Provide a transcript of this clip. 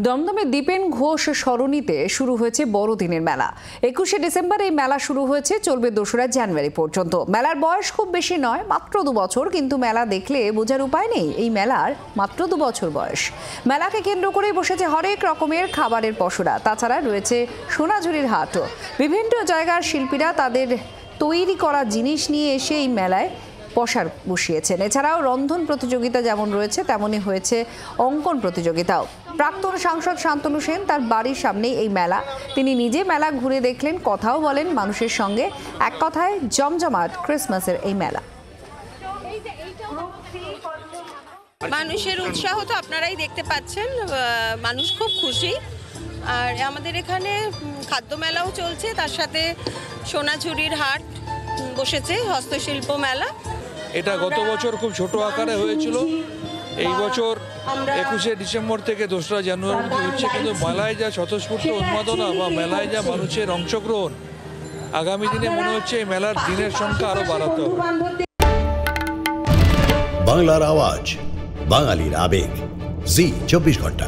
দমদমে দীপেন ঘোষ সরণিতে শুরু হয়েছে বড়দিনের মেলা। 21শে ডিসেম্বর এই মেলা শুরু হয়েছে, চলবে 2রা জানুয়ারি পর্যন্ত। মেলার বয়স খুব বেশি নয়, মাত্র 2 বছর, কিন্তু মেলা দেখলে বোঝার উপায় নেই এই মেলার মাত্র 2 বছর বয়স। মেলাকে কেন্দ্র করেই বসেছে হরেক রকমের খাবারের পসরা, তাছাড়া রয়েছে সোনাঝুরির হাটও। বিভিন্ন জায়গার শিল্পীরা তাদের তৈরি করা জিনিস নিয়ে এসে এই মেলায় পসার বসিয়েছেন। এছাড়াও রন্ধন প্রতিযোগিতা যেমন রয়েছে, তেমনই হয়েছে অঙ্কন প্রতিযোগিতাও। প্রাক্তন সাংসদ শান্তনু সেন তার বাড়ির সামনেই এই মেলা, তিনি নিজে মেলা ঘুরে দেখলেন, কথাও বলেন মানুষের সঙ্গে। এক কথায় জমজমাট ক্রিসমাসের এই মেলা। মানুষের উৎসাহ তো আপনারাই দেখতে পাচ্ছেন, মানুষ খুব খুশি। আর আমাদের এখানে খাদ্য মেলাও চলছে, তার সাথে সোনাঝুরির হাট বসেছে, হস্তশিল্প মেলা। এটা গত বছর খুব ছোট আকারে হয়েছিল, এই বছর 21শে ডিসেম্বর থেকে 2রা জানুয়ারি হচ্ছে। কিন্তু মেলায় যা স্বতঃস্ফূর্ত উন্মাদনা বা মেলায় যা মানুষের অংশগ্রহণ, আগামী দিনে মনে হচ্ছে এই মেলার দিনের সংখ্যা আরো বাড়াতে হবে। বাংলার আওয়াজ, বাঙালির আবেগ, জি 24 ঘন্টা।